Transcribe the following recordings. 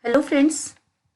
Hello friends.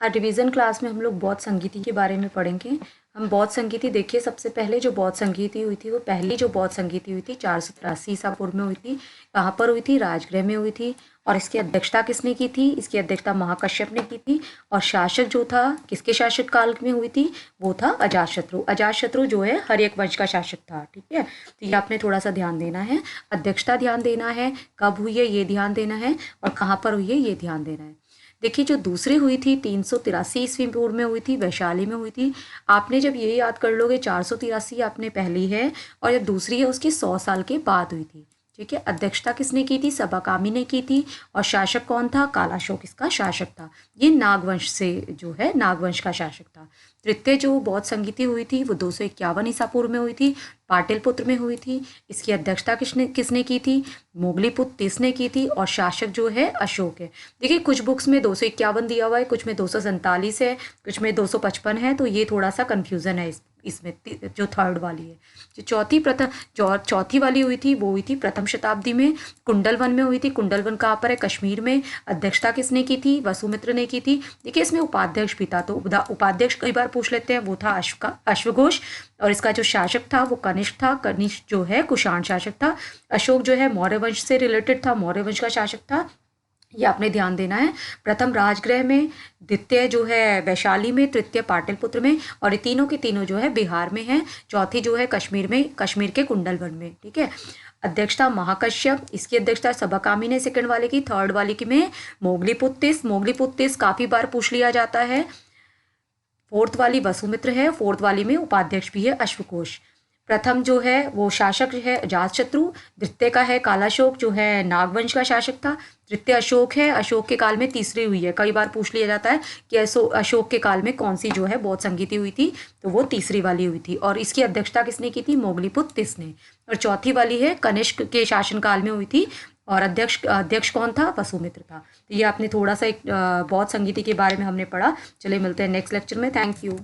आज revision class में हम लोग बौद्ध संगीति के बारे में पढ़ेंगे। हम बौद्ध संगीति देखिए, सबसे पहले जो बौद्ध संगीति हुई थी वो पहली जो बौद्ध संगीति हुई थी 483 ईसा पूर्व में हुई थी। कहाँ पर हुई थी? राजगृह में हुई थी। और इसकी अध्यक्षता किसने की थी? इसकी अध्यक्षता महाकश्यप ने की थी। और शासक जो था, किसके शासक काल में हुई थी? वो था अजातशत्रु। अजातशत्रु जो है हर्यक वंश का शासक था। ठीक है, तो ये आपने थोड़ा सा ध्यान देना है। अध्यक्षता ध्यान देना है, कब हुई है ये ध्यान देना है, और कहाँ पर हुई है ये ध्यान देना है। देखिए, जो दूसरी हुई थी 383 ईस्वी पूर्व में हुई थी, वैशाली में हुई थी। आपने जब ये याद कर लोगे 483 आपने पहली है और जब दूसरी है उसकी 100 साल के बाद हुई थी। ठीक है, अध्यक्षता किसने की थी? सबाकामी ने की थी। और शासक कौन था? कालाशोक इसका शासक था। ये नागवंश से जो है नागवंश का शासक था। तृतीय जो बौद्ध संगीति हुई थी वो 251 ईसा पूर्व में हुई थी, पाटलिपुत्र में हुई थी। इसकी अध्यक्षता किसने किसने की थी? मोगलीपुत्र तीस ने की थी। और शासक जो है अशोक है। देखिए, कुछ बुक्स में 251 दिया हुआ है, कुछ में 247 है, कुछ में 255 है, तो ये थोड़ा सा कन्फ्यूज़न है इसमें जो थर्ड वाली है। जो चौथी वाली हुई थी वो हुई थी प्रथम शताब्दी में, कुंडलवन में हुई थी। कुंडलवन कहाँ पर है? कश्मीर में। अध्यक्षता किसने की थी? वसुमित्र ने की थी। देखिए, इसमें उपाध्यक्ष भी था, तो उपाध्यक्ष कई बार पूछ लेते हैं, वो था अश्वघोष। और इसका जो शासक था वो कनिष्क था। कनिष्क जो है कुषाण शासक था। अशोक जो है मौर्य वंश से रिलेटेड था, मौर्य वंश का शासक था। ये आपने ध्यान देना है। प्रथम राजगृह में, द्वितीय जो है वैशाली में, तृतीय पाटलिपुत्र में, और ये तीनों के तीनों जो है बिहार में है। चौथी जो है कश्मीर में, कश्मीर के कुंडलवन में। ठीक है, अध्यक्षता महाकश्यप, इसकी अध्यक्षता सबाकामी ने सेकंड वाले की। थर्ड वाले की में मोगलीपुत्तिस काफी बार पूछ लिया जाता है। फोर्थ वाली वसुमित्र है, फोर्थ वाली में उपाध्यक्ष भी है अश्वघोष। प्रथम जो है वो शासक है अजातशत्रु। द्वितीय का है कालाशोक जो है नागवंश का शासक था। तृतीय अशोक है, अशोक के काल में तीसरी हुई है। कई बार पूछ लिया जाता है कि अशोक के काल में कौन सी जो है बौद्ध संगीति हुई थी, तो वो तीसरी वाली हुई थी। और इसकी अध्यक्षता किसने की थी? मोगलीपुत्र तीस ने। और चौथी वाली है कनिष्क के शासनकाल में हुई थी। और अध्यक्ष कौन था? वसुमित्र था। तो ये आपने थोड़ा सा एक बौद्ध संगीति के बारे में हमने पढ़ा। चलिए मिलते हैं नेक्स्ट लेक्चर में। Thank you.